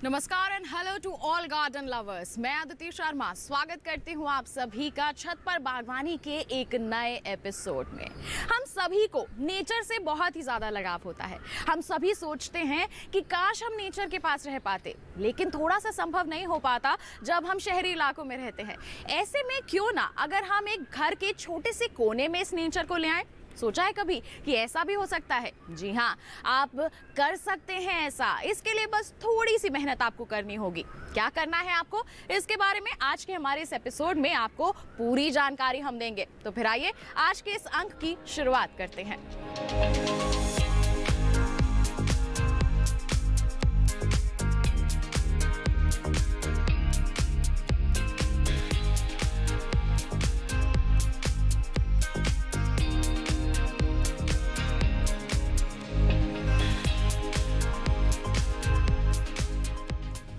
नमस्कार and hello to all garden lovers. मैं अदिति शर्मा स्वागत करती हूँ आप सभी का छत पर बागवानी के एक नए एपिसोड में। हम सभी को नेचर से बहुत ही ज़्यादा लगाव होता है। हम सभी सोचते हैं कि काश हम नेचर के पास रह पाते, लेकिन थोड़ा सा संभव नहीं हो पाता जब हम शहरी इलाकों में रहते हैं। ऐसे में क्यों ना अगर हम एक घर के छोटे से कोने में इस नेचर को ले आए। सोचा है कभी कि ऐसा भी हो सकता है? जी हाँ, आप कर सकते हैं ऐसा। इसके लिए बस थोड़ी सी मेहनत आपको करनी होगी। क्या करना है आपको, इसके बारे में आज के हमारे इस एपिसोड में आपको पूरी जानकारी हम देंगे। तो फिर आइए आज के इस अंक की शुरुआत करते हैं।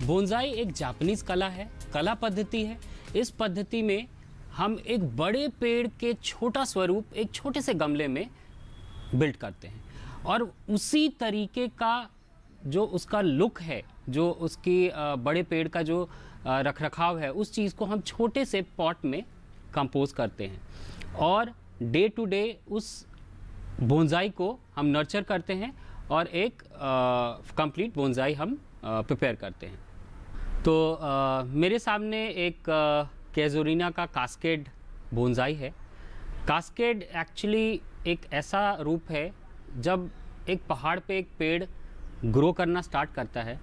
बोनसाई एक जापानीज कला पद्धति है। इस पद्धति में हम एक बड़े पेड़ के छोटा स्वरूप एक छोटे से गमले में बिल्ड करते हैं, और उसी तरीके का जो उसका लुक है, जो उसकी बड़े पेड़ का जो रखरखाव है, उस चीज़ को हम छोटे से पॉट में कंपोज करते हैं, और डे टू डे उस बोनसाई को हम नर्चर करते हैं और एक कंप्लीट बोनसाई हम प्रिपेयर करते हैं। तो मेरे सामने एक कैजुरीना का कास्केड बोनसाई है। कास्केड एक्चुअली एक ऐसा रूप है, जब एक पहाड़ पे एक पेड़ ग्रो करना स्टार्ट करता है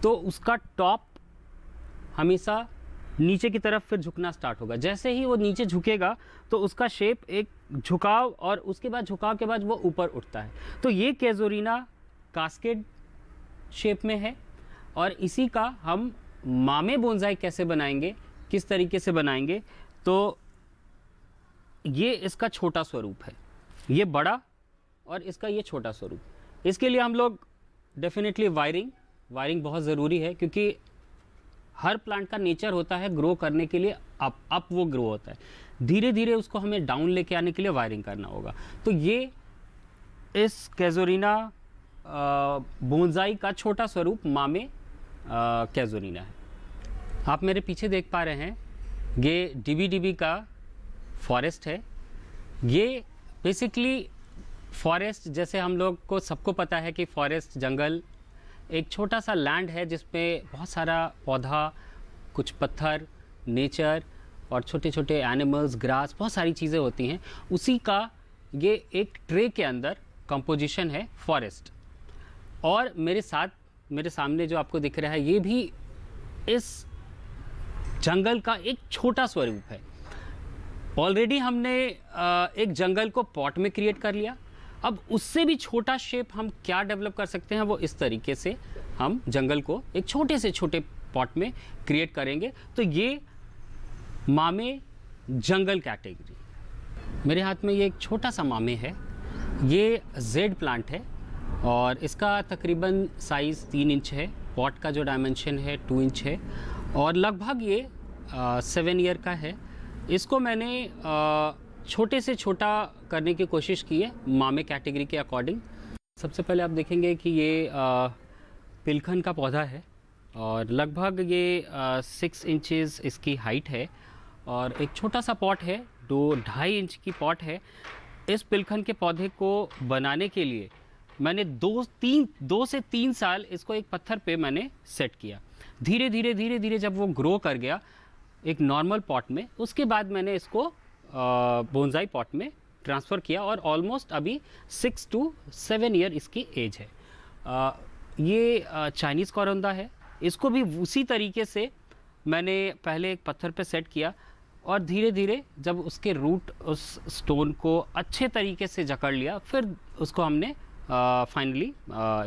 तो उसका टॉप हमेशा नीचे की तरफ फिर झुकना स्टार्ट होगा। जैसे ही वो नीचे झुकेगा तो उसका शेप एक झुकाव, और उसके बाद झुकाव के बाद वो ऊपर उठता है। तो ये कैजुरीना कास्केड शेप में है, और इसी का हम मामे बोनसाई कैसे बनाएंगे, किस तरीके से बनाएंगे, तो ये इसका छोटा स्वरूप है, ये बड़ा और इसका ये छोटा स्वरूप। इसके लिए हम लोग डेफिनेटली वायरिंग बहुत ज़रूरी है, क्योंकि हर प्लांट का नेचर होता है ग्रो करने के लिए अप वो ग्रो होता है, धीरे धीरे उसको हमें डाउन लेके आने के लिए वायरिंग करना होगा। तो ये इस कैजुरीना बोनसाई का छोटा स्वरूप मामे कैजुरीना है। आप मेरे पीछे देख पा रहे हैं, ये डीबी का फॉरेस्ट है। ये बेसिकली फॉरेस्ट, जैसे हम लोग को सबको पता है कि फॉरेस्ट जंगल एक छोटा सा लैंड है जिसमें बहुत सारा पौधा, कुछ पत्थर, नेचर और छोटे छोटे एनिमल्स, ग्रास, बहुत सारी चीज़ें होती हैं। उसी का ये एक ट्रे के अंदर कंपोजिशन है फॉरेस्ट। और मेरे सामने जो आपको दिख रहा है, ये भी इस जंगल का एक छोटा स्वरूप है। ऑलरेडी हमने एक जंगल को पॉट में क्रिएट कर लिया। अब उससे भी छोटा शेप हम क्या डेवलप कर सकते हैं, वो इस तरीके से हम जंगल को एक छोटे से छोटे पॉट में क्रिएट करेंगे। तो ये मामे जंगल कैटेगरी। मेरे हाथ में ये एक छोटा सा मामे है। ये जेड प्लांट है और इसका तकरीबन साइज़ 3 इंच है। पॉट का जो डायमेंशन है 2 इंच है, और लगभग ये 7 ईयर का है। इसको मैंने छोटे से छोटा करने की कोशिश की है मामे कैटेगरी के अकॉर्डिंग। सबसे पहले आप देखेंगे कि ये पिलखन का पौधा है, और लगभग ये 6 इंचेस इसकी हाइट है, और एक छोटा सा पॉट है, 2-2.5 इंच की पॉट है। इस पिलखन के पौधे को बनाने के लिए मैंने 2 से 3 साल इसको एक पत्थर पे मैंने सेट किया। धीरे धीरे जब वो ग्रो कर गया एक नॉर्मल पॉट में, उसके बाद मैंने इसको बोनसाई पॉट में ट्रांसफ़र किया, और ऑलमोस्ट अभी 6 to 7 ईयर इसकी एज है। ये चाइनीज़ कोरोंदा है। इसको भी उसी तरीके से मैंने पहले एक पत्थर पे सेट किया, और धीरे धीरे जब उसके रूट उस स्टोन को अच्छे तरीके से जकड़ लिया, फिर उसको हमने फाइनली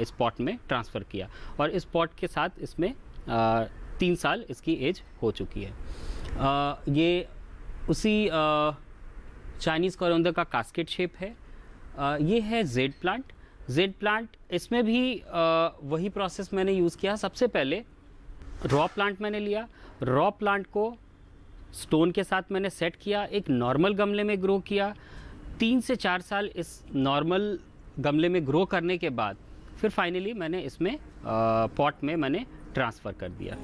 इस पॉट में ट्रांसफ़र किया, और इस पॉट के साथ इसमें 3 साल इसकी एज हो चुकी है। ये उसी चाइनीज़ कोरोंदा का कास्केड शेप है। ये है जेड प्लांट। इसमें भी वही प्रोसेस मैंने यूज़ किया। सबसे पहले रॉ प्लांट मैंने लिया। रॉ प्लांट को स्टोन के साथ मैंने सेट किया, एक नॉर्मल गमले में ग्रो किया। 3 से 4 साल इस नॉर्मल गमले में ग्रो करने के बाद फिर फाइनली मैंने इसमें पॉट में मैंने ट्रांसफ़र कर दिया।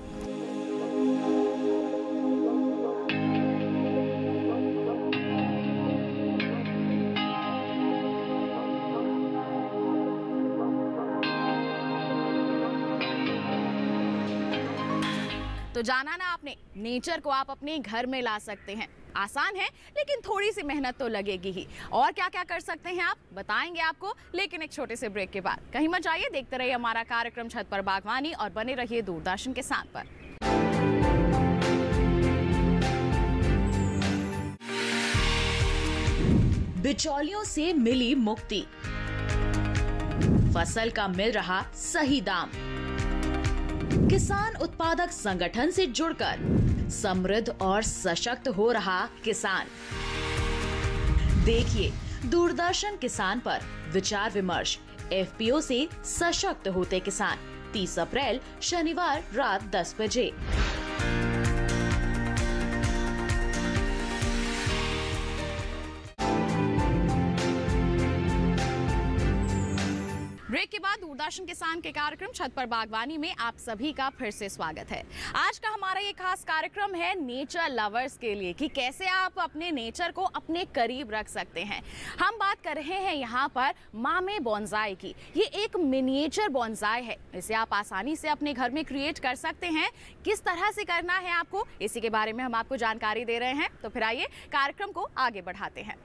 तो जाना ना आपने, नेचर को आप अपने घर में ला सकते हैं। आसान है लेकिन थोड़ी सी मेहनत तो लगेगी ही। और क्या क्या कर सकते हैं आप बताएंगे आपको, लेकिन एक छोटे से ब्रेक के बाद। कहीं मत जाइए, देखते रहिए हमारा कार्यक्रम छत पर बागवानी और बने रहिए दूरदर्शन के साथ पर। बिचौलियों से मिली मुक्ति, फसल का मिल रहा सही दाम, किसान उत्पादक संगठन से जुड़कर समृद्ध और सशक्त हो रहा किसान। देखिए दूरदर्शन किसान पर विचार विमर्श, एफपीओ से सशक्त होते किसान, 30 अप्रैल शनिवार रात 10 बजे। ब्रेक के बाद दूरदर्शन किसान के कार्यक्रम छत पर बागवानी में आप सभी का फिर से स्वागत है। आज का हमारा ये खास कार्यक्रम है नेचर लवर्स के लिए, कि कैसे आप अपने नेचर को अपने करीब रख सकते हैं। हम बात कर रहे हैं यहाँ पर मामे बोनसाई की। ये एक मिनिएचर बोनसाई है, इसे आप आसानी से अपने घर में क्रिएट कर सकते हैं। किस तरह से करना है आपको, इसी के बारे में हम आपको जानकारी दे रहे हैं। तो फिर आइए कार्यक्रम को आगे बढ़ाते हैं।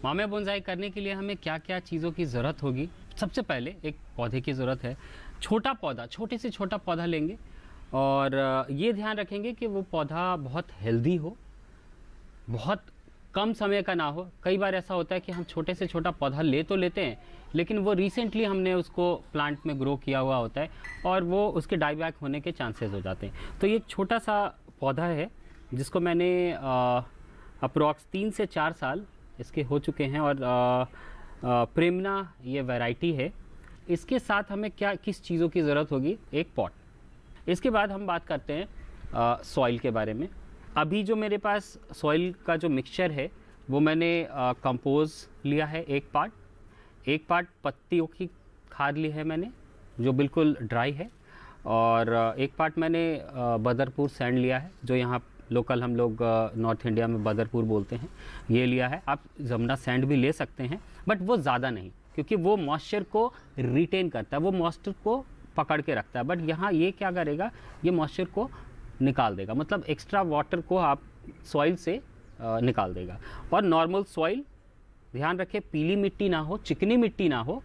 मामे बोनसाई करने के लिए हमें क्या क्या चीज़ों की ज़रूरत होगी। सबसे पहले एक पौधे की ज़रूरत है। छोटा पौधा, छोटे से छोटा पौधा लेंगे और ये ध्यान रखेंगे कि वो पौधा बहुत हेल्दी हो, बहुत कम समय का ना हो। कई बार ऐसा होता है कि हम छोटे से छोटा पौधा ले तो लेते हैं, लेकिन वो रिसेंटली हमने उसको प्लांट में ग्रो किया हुआ होता है और वो उसके डाई बैक होने के चांसेस हो जाते हैं। तो ये एक छोटा सा पौधा है जिसको मैंने अप्रॉक्स 3 से 4 साल इसके हो चुके हैं और प्रेमना ये वैरायटी है। इसके साथ हमें किस चीज़ों की ज़रूरत होगी, एक पॉट। इसके बाद हम बात करते हैं सॉइल के बारे में। अभी जो मेरे पास सॉइल का जो मिक्सचर है वो मैंने कंपोज लिया है एक पार्ट पत्तियों की खाद ली है मैंने, जो बिल्कुल ड्राई है, और एक पार्ट मैंने बदरपुर सैंड लिया है, जो यहाँ लोकल हम लोग नॉर्थ इंडिया में बदरपुर बोलते हैं, ये लिया है। आप जमुना सैंड भी ले सकते हैं, बट वो ज़्यादा नहीं, क्योंकि वो मॉइस्चर को रिटेन करता है, वो मॉइस्चर को पकड़ के रखता है। बट यहाँ ये क्या करेगा, ये मॉइस्चर को निकाल देगा, मतलब एक्स्ट्रा वाटर को आप सॉइल से निकाल देगा। और नॉर्मल सॉइल, ध्यान रखें पीली मिट्टी ना हो, चिकनी मिट्टी ना हो,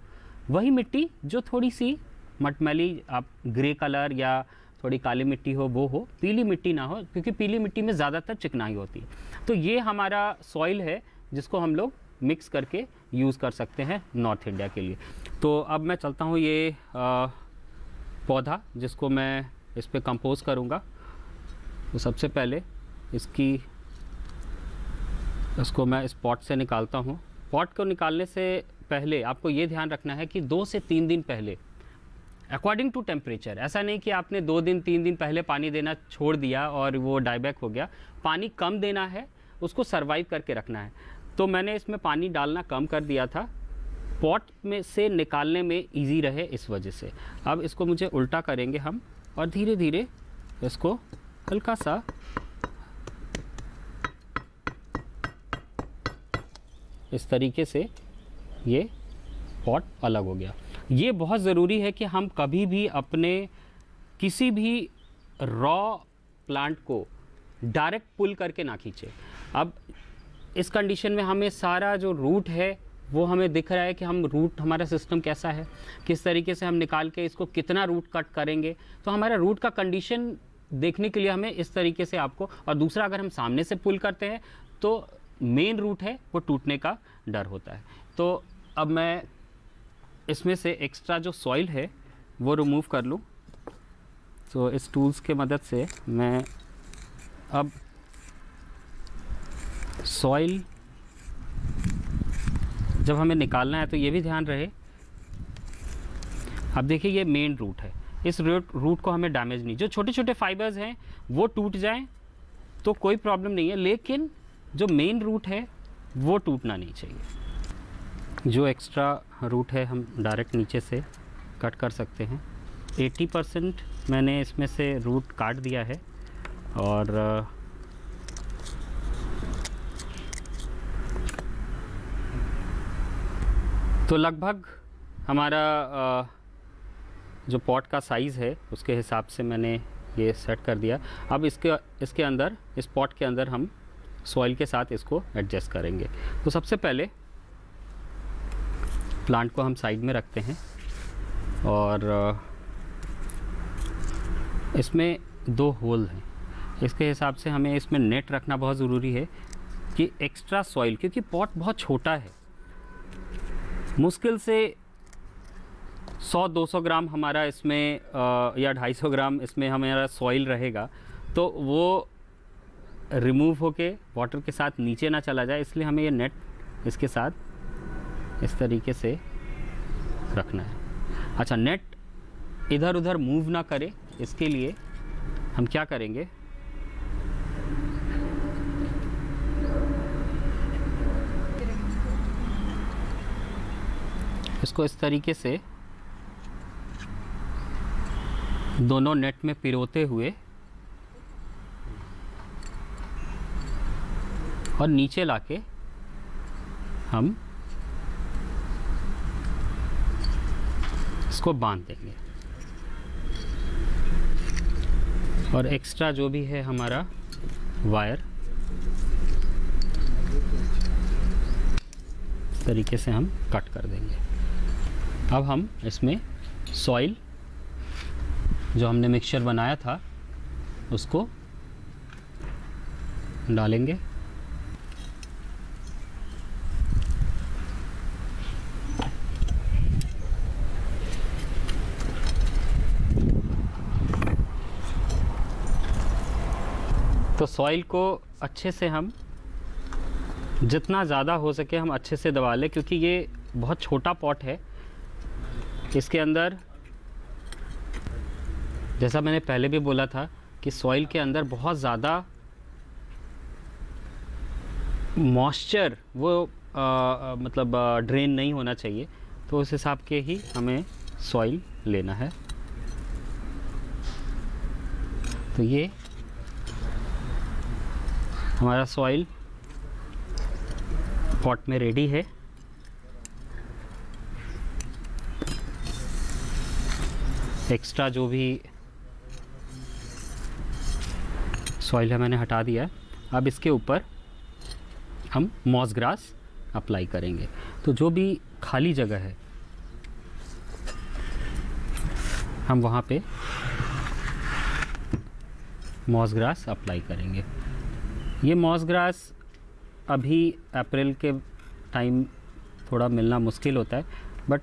वही मिट्टी जो थोड़ी सी मटमैली, आप ग्रे कलर या थोड़ी काली मिट्टी हो वो हो, पीली मिट्टी ना हो, क्योंकि पीली मिट्टी में ज़्यादातर चिकनाई होती है। तो ये हमारा सॉइल है जिसको हम लोग मिक्स करके यूज़ कर सकते हैं नॉर्थ इंडिया के लिए। तो अब मैं चलता हूँ ये पौधा जिसको मैं इस पर कंपोज करूँगा। तो सबसे पहले इसको मैं इस पॉट से निकालता हूँ। पॉट को निकालने से पहले आपको ये ध्यान रखना है कि 2 से 3 दिन पहले, अकॉर्डिंग टू टेम्परेचर, ऐसा नहीं कि आपने 2 दिन 3 दिन पहले पानी देना छोड़ दिया और वो डाईबैक हो गया। पानी कम देना है, उसको सर्वाइव करके रखना है। तो मैंने इसमें पानी डालना कम कर दिया था, पॉट में से निकालने में इजी रहे इस वजह से। अब इसको मुझे उल्टा करेंगे हम और धीरे धीरे इसको हल्का सा इस तरीके से ये पॉट अलग हो गया। ये बहुत ज़रूरी है कि हम कभी भी अपने किसी भी रॉ प्लांट को डायरेक्ट पुल करके ना खींचे। अब इस कंडीशन में हमें सारा जो रूट है वो हमें दिख रहा है कि हम रूट, हमारा सिस्टम कैसा है, किस तरीके से हम निकाल के इसको कितना रूट कट करेंगे। तो हमारा रूट का कंडीशन देखने के लिए हमें इस तरीके से आपको, और दूसरा अगर हम सामने से पुल करते हैं तो मेन रूट है वो टूटने का डर होता है। तो अब मैं इसमें से एक्स्ट्रा जो सॉइल है वो रिमूव कर लूँ। तो इस टूल्स के मदद से मैं अब सॉइल जब हमें निकालना है तो ये भी ध्यान रहे, अब देखिए ये मेन रूट है, इस रूट को हमें डैमेज नहीं, जो छोटे छोटे फाइबर्स हैं वो टूट जाएं तो कोई प्रॉब्लम नहीं है, लेकिन जो मेन रूट है वो टूटना नहीं चाहिए। जो एक्स्ट्रा रूट है हम डायरेक्ट नीचे से कट कर सकते हैं। 80% मैंने इसमें से रूट काट दिया है और तो लगभग हमारा जो पॉट का साइज़ है उसके हिसाब से मैंने ये सेट कर दिया। अब इसके अंदर, इस पॉट के अंदर हम सॉइल के साथ इसको एडजस्ट करेंगे। तो सबसे पहले प्लांट को हम साइड में रखते हैं और इसमें 2 होल हैं। इसके हिसाब से हमें इसमें नेट रखना बहुत ज़रूरी है कि एक्स्ट्रा सॉइल, क्योंकि पॉट बहुत छोटा है, मुश्किल से 100-200 ग्राम हमारा इसमें या 250 ग्राम इसमें हमारा सॉइल रहेगा, तो वो रिमूव होके वाटर के साथ नीचे ना चला जाए, इसलिए हमें ये नेट इसके साथ इस तरीके से रखना है। अच्छा, नेट इधर उधर मूव ना करे, इसके लिए हम क्या करेंगे, इसको इस तरीके से दोनों नेट में पिरोते हुए और नीचे लाके हम इसको बांध देंगे और एक्स्ट्रा जो भी है हमारा वायर इस तरीके से हम कट कर देंगे। अब हम इसमें सॉइल जो हमने मिक्सचर बनाया था उसको डालेंगे। तो सॉइल को अच्छे से हम जितना ज़्यादा हो सके हम अच्छे से दबा लें, क्योंकि ये बहुत छोटा पॉट है। इसके अंदर जैसा मैंने पहले भी बोला था कि सॉइल के अंदर बहुत ज़्यादा मॉइस्चर वो मतलब ड्रेन नहीं होना चाहिए, तो उस हिसाब के ही हमें सॉइल लेना है। तो ये हमारा सॉइल पॉट में रेडी है। एक्स्ट्रा जो भी सॉइल है मैंने हटा दिया। अब इसके ऊपर हम मॉस ग्रास अप्लाई करेंगे। तो जो भी खाली जगह है हम वहाँ पे मॉस ग्रास अप्लाई करेंगे। ये मॉस ग्रास अभी अप्रैल के टाइम थोड़ा मिलना मुश्किल होता है, बट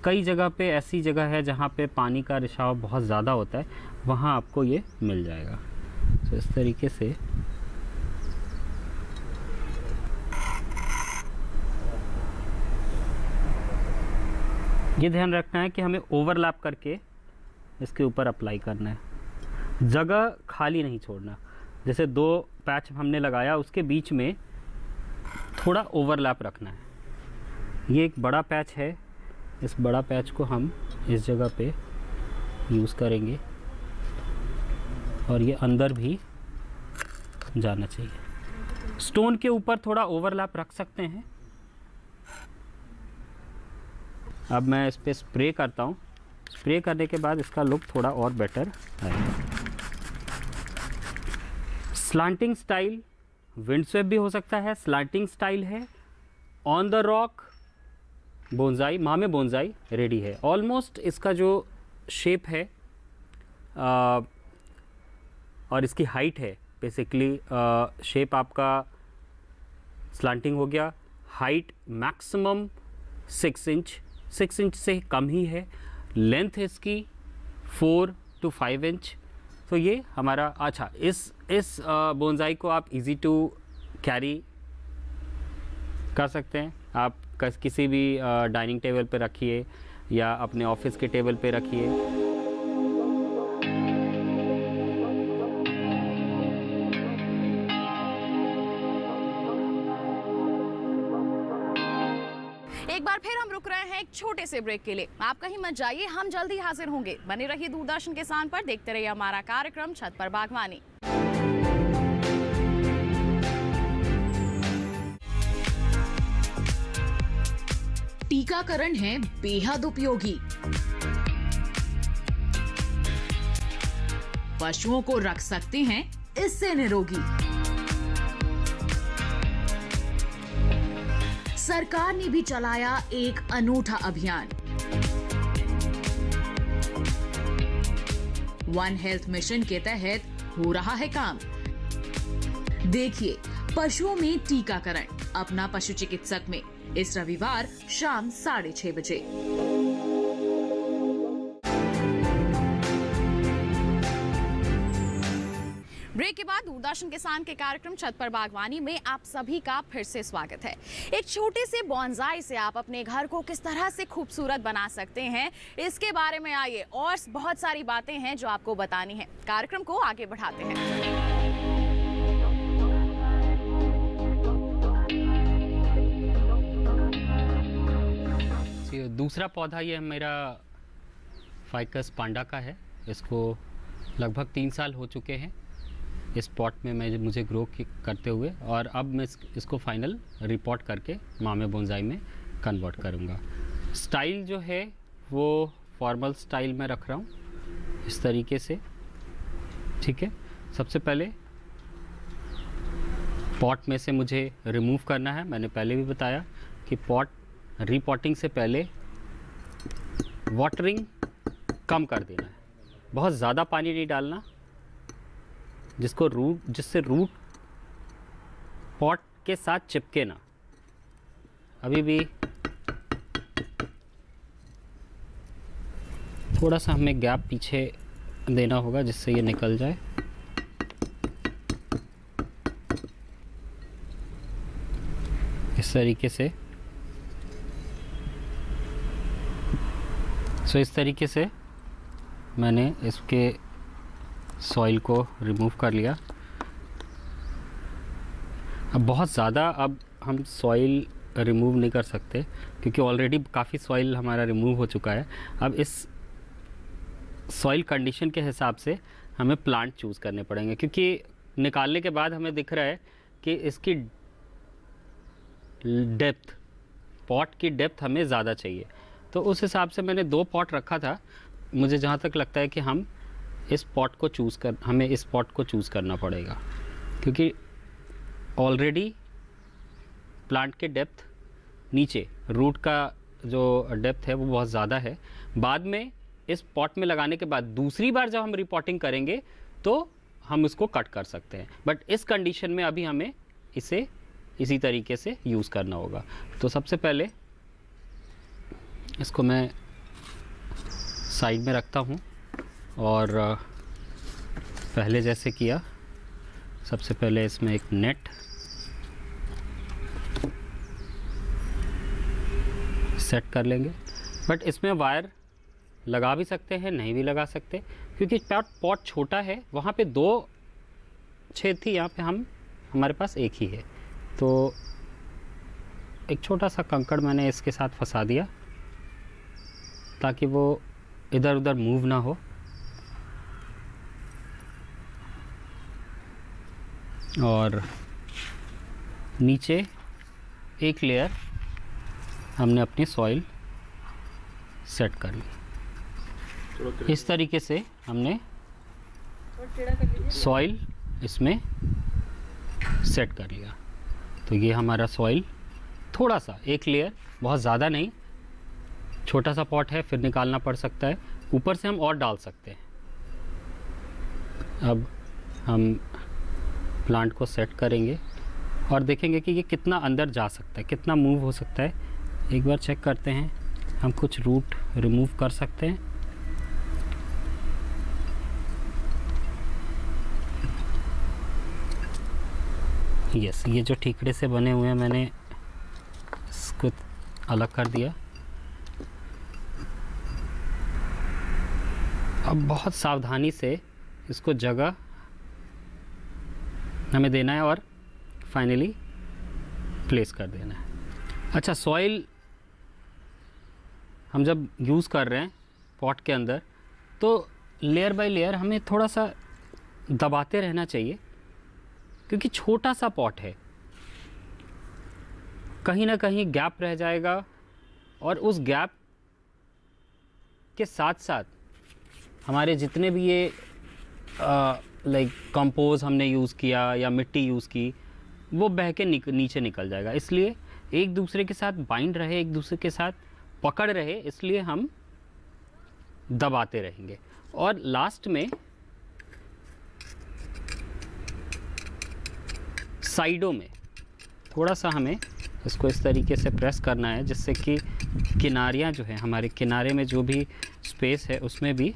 कई जगह पे ऐसी जगह है जहाँ पे पानी का रिसाव बहुत ज़्यादा होता है, वहाँ आपको ये मिल जाएगा। तो इस तरीके से ये ध्यान रखना है कि हमें ओवरलैप करके इसके ऊपर अप्लाई करना है, जगह खाली नहीं छोड़ना। जैसे 2 पैच हमने लगाया, उसके बीच में थोड़ा ओवरलैप रखना है। ये एक बड़ा पैच है, इस बड़ा पैच को हम इस जगह पे यूज़ करेंगे और ये अंदर भी जाना चाहिए। स्टोन के ऊपर थोड़ा ओवरलैप रख सकते हैं। अब मैं इस पर स्प्रे करता हूँ। स्प्रे करने के बाद इसका लुक थोड़ा और बेटर आएगा। स्लांटिंग स्टाइल विंड स्वेप भी हो सकता है, स्लांटिंग स्टाइल है, ऑन द रॉक बोनसाई, मामे बोनसाई रेडी है। ऑलमोस्ट इसका जो शेप है और इसकी हाइट है, बेसिकली शेप आपका स्लांटिंग हो गया, हाइट मैक्सिमम 6 इंच, 6 इंच से कम ही है, लेंथ इसकी 4 to 5 इंच। तो ये हमारा अच्छा, इस बोनसाई को आप इजी टू कैरी कर सकते हैं। आप किसी भी डाइनिंग टेबल पे रखिए या अपने ऑफिस के टेबल पे रखिए। एक बार फिर हम रुक रहे हैं एक छोटे से ब्रेक के लिए। आप कहीं मत जाइए, हम जल्दी हाजिर होंगे। बने रहिए दूरदर्शन किसान पर, देखते रहिए हमारा कार्यक्रम छत पर बागवानी। टीकाकरण है बेहद उपयोगी। पशुओं को रख सकते हैं इससे निरोगी। सरकार ने भी चलाया एक अनूठा अभियान, वन हेल्थ मिशन के तहत हो रहा है काम। देखिए पशुओं में टीकाकरण अपना पशु चिकित्सक में इस रविवार शाम 6:30 बजे। ब्रेक के बाद दूरदर्शन किसान के कार्यक्रम छत पर बागवानी में आप सभी का फिर से स्वागत है। एक छोटे से बॉन्साई से आप अपने घर को किस तरह से खूबसूरत बना सकते हैं, इसके बारे में आइए और बहुत सारी बातें हैं जो आपको बतानी है। कार्यक्रम को आगे बढ़ाते हैं। दूसरा पौधा ये मेरा फाइकस पांडा का है। इसको लगभग 3 साल हो चुके हैं इस पॉट में मुझे ग्रो करते हुए, और अब मैं इसको फाइनल रिपोर्ट करके मामे बोनसाई में कन्वर्ट करूँगा। स्टाइल जो है वो फॉर्मल स्टाइल में रख रहा हूँ इस तरीके से, ठीक है। सबसे पहले पॉट में से मुझे रिमूव करना है। मैंने पहले भी बताया कि पॉट रीपॉटिंग से पहले वाटरिंग कम कर देना है, बहुत ज़्यादा पानी नहीं डालना जिससे रूट पॉट के साथ चिपके ना। अभी भी थोड़ा सा हमें गैप पीछे देना होगा जिससे ये निकल जाए। इस तरीके से इस तरीके से मैंने इसके सॉइल को रिमूव कर लिया। अब बहुत ज़्यादा हम सॉइल रिमूव नहीं कर सकते क्योंकि ऑलरेडी काफ़ी सॉइल हमारा रिमूव हो चुका है। अब इस सॉइल कंडीशन के हिसाब से हमें प्लांट चूज़ करने पड़ेंगे, क्योंकि निकालने के बाद हमें दिख रहा है कि इसकी डेप्थ, पॉट की डेप्थ हमें ज़्यादा चाहिए। तो उस हिसाब से मैंने 2 पॉट रखा था। मुझे जहाँ तक लगता है कि हमें इस पॉट को चूज़ करना पड़ेगा, क्योंकि ऑलरेडी प्लांट के डेप्थ नीचे, रूट का जो डेप्थ है वो बहुत ज़्यादा है। बाद में इस पॉट में लगाने के बाद दूसरी बार जब हम रिपोर्टिंग करेंगे तो हम इसको कट कर सकते हैं, बट इस कंडीशन में अभी हमें इसे इसी तरीके से यूज़ करना होगा। तो सबसे पहले इसको मैं साइड में रखता हूँ और पहले जैसे किया, सबसे पहले इसमें एक नेट सेट कर लेंगे। बट इसमें वायर लगा भी सकते हैं, नहीं भी लगा सकते, क्योंकि पॉट छोटा है। वहाँ पे 2 छेद थी, यहाँ पे हमारे पास एक ही है। तो एक छोटा सा कंकड़ मैंने इसके साथ फंसा दिया ताकि वो इधर उधर मूव ना हो। और नीचे एक लेयर हमने अपनी सॉइल सेट कर ली। इस तरीके से हमने सॉइल इसमें सेट कर लिया। तो ये हमारा सॉइल, थोड़ा सा एक लेयर, बहुत ज़्यादा नहीं, छोटा सा पॉट है, फिर निकालना पड़ सकता है। ऊपर से हम और डाल सकते हैं। अब हम प्लांट को सेट करेंगे और देखेंगे कि ये कितना अंदर जा सकता है, कितना मूव हो सकता है। एक बार चेक करते हैं, हम कुछ रूट रिमूव कर सकते हैं। यस, ये जो ठीकरे से बने हुए हैं मैंने इसको अलग कर दिया। अब बहुत सावधानी से इसको जगह हमें देना है और फाइनली प्लेस कर देना है। अच्छा, सॉइल हम जब यूज़ कर रहे हैं पॉट के अंदर, तो लेयर बाय लेयर हमें थोड़ा सा दबाते रहना चाहिए, क्योंकि छोटा सा पॉट है, कहीं ना कहीं गैप रह जाएगा, और उस गैप के साथ साथ हमारे जितने भी ये लाइक कंपोज हमने यूज़ किया या मिट्टी यूज़ की, वो बह के नीचे निकल जाएगा। इसलिए एक दूसरे के साथ बाइंड रहे, एक दूसरे के साथ पकड़ रहे, इसलिए हम दबाते रहेंगे। और लास्ट में साइडों में थोड़ा सा हमें इसको इस तरीके से प्रेस करना है, जिससे कि किनारियाँ जो है, हमारे किनारे में जो भी स्पेस है उसमें भी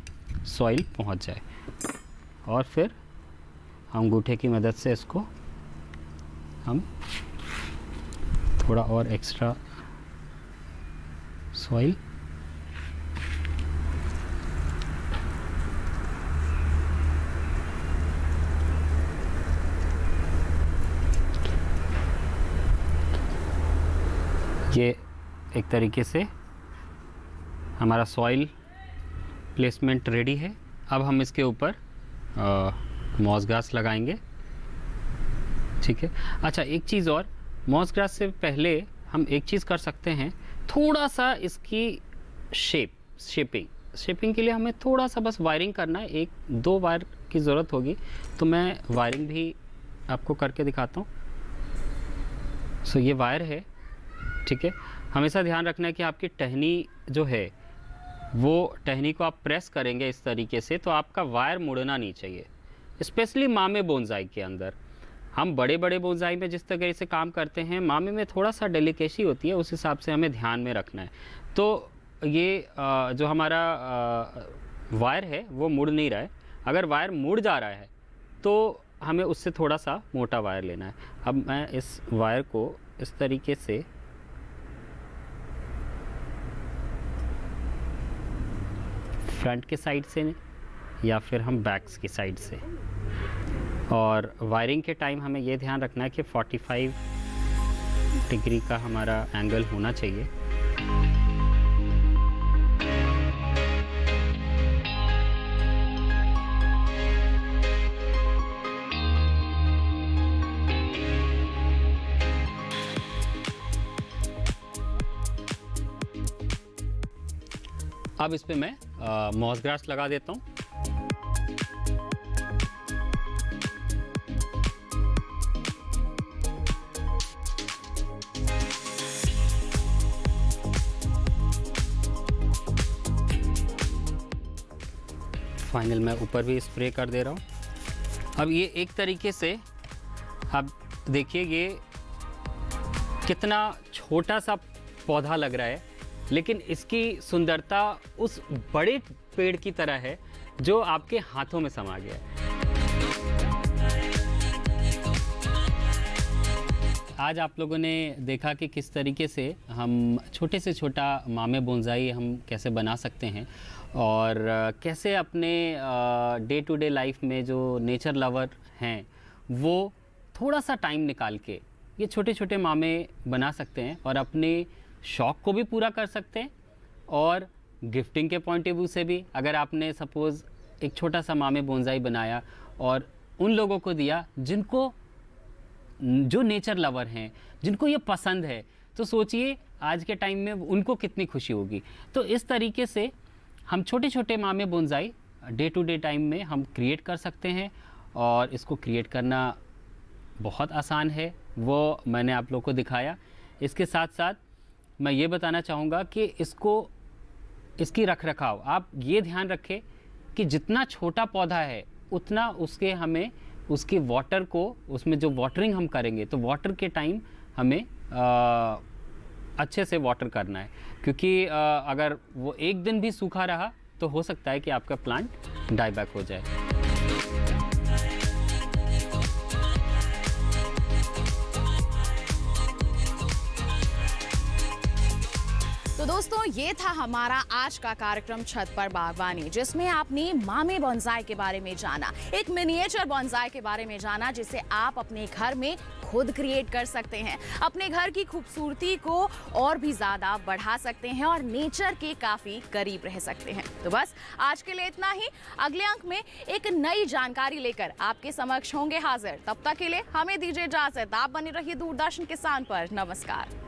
सॉइल पहुंच जाए। और फिर हम अंगूठे की मदद से इसको हम थोड़ा और एक्स्ट्रा सॉइल ये एक तरीके से हमारा सॉइल प्लेसमेंट रेडी है। अब हम इसके ऊपर मॉस ग्रास लगाएंगे, ठीक है। अच्छा, एक चीज़ और, मॉस ग्रास से पहले हम एक चीज़ कर सकते हैं, थोड़ा सा इसकी शेपिंग के लिए हमें थोड़ा सा बस वायरिंग करना है, 1-2 वायर की ज़रूरत होगी, तो मैं वायरिंग भी आपको करके दिखाता हूँ। सो ये वायर है, ठीक है। हमेशा ध्यान रखना है कि आपकी टहनी जो है, वो टहनी को आप प्रेस करेंगे इस तरीके से, तो आपका वायर मुड़ना नहीं चाहिए। स्पेशली मामे बोनसाई के अंदर, हम बड़े बड़े बोनसाई में जिस तरह से काम करते हैं, मामे में थोड़ा सा डेलिकेसी होती है, उस हिसाब से हमें ध्यान में रखना है। तो ये जो हमारा वायर है वो मुड़ नहीं रहा है। अगर वायर मुड़ जा रहा है तो हमें उससे थोड़ा सा मोटा वायर लेना है। अब मैं इस वायर को इस तरीके से फ्रंट के साइड से या फिर हम बैक्स की साइड से, और वायरिंग के टाइम हमें ये ध्यान रखना है कि 45 डिग्री का हमारा एंगल होना चाहिए। अब इस पे मैं मॉस ग्रास लगा देता हूँ। फाइनल मैं ऊपर भी स्प्रे कर दे रहा हूँ। अब ये एक तरीके से, अब देखिए ये कितना छोटा सा पौधा लग रहा है, लेकिन इसकी सुंदरता उस बड़े पेड़ की तरह है जो आपके हाथों में समा गया है। आज आप लोगों ने देखा कि किस तरीके से हम छोटे से छोटा मामे बोनसाई हम कैसे बना सकते हैं, और कैसे अपने डे टू डे लाइफ में जो नेचर लवर हैं वो थोड़ा सा टाइम निकाल के ये छोटे छोटे मामे बना सकते हैं, और अपने शौक़ को भी पूरा कर सकते हैं। और गिफ्टिंग के पॉइंट ऑफ व्यू से भी, अगर आपने सपोज़ एक छोटा सा मामे बोनसाई बनाया और उन लोगों को दिया जिनको, जो नेचर लवर हैं, जिनको ये पसंद है, तो सोचिए आज के टाइम में उनको कितनी खुशी होगी। तो इस तरीके से हम छोटे छोटे मामे bonsai day to day time में हम क्रिएट कर सकते हैं, और इसको क्रिएट करना बहुत आसान है, वो मैंने आप लोगों को दिखाया। इसके साथ साथ मैं ये बताना चाहूँगा कि इसकी रख रखाव आप ये ध्यान रखें कि जितना छोटा पौधा है उतना उसके हमें उसकी वाटर को, उसमें जो वाटरिंग हम करेंगे तो वाटर के टाइम हमें अच्छे से वाटर करना है, क्योंकि अगर वो एक दिन भी सूखा रहा तो हो सकता है कि आपका प्लांट डाई बैक हो जाए। तो तो दोस्तों ये था हमारा आज का कार्यक्रम छत पर बागवानी, जिसमें आपने मामे बोंसाई के बारे में जाना, एक मिनिएचर बोंसाई के बारे में जाना जिसे आप अपने घर में खुद क्रिएट कर सकते हैं, अपने घर की खूबसूरती को और भी ज्यादा बढ़ा सकते हैं और नेचर के काफी करीब रह सकते हैं। तो बस आज के लिए इतना ही। अगले अंक में एक नई जानकारी लेकर आपके समक्ष होंगे हाजिर। तब तक के लिए हमें दीजिए इजाजत। आप बने रहिए दूरदर्शन किसान पर। नमस्कार।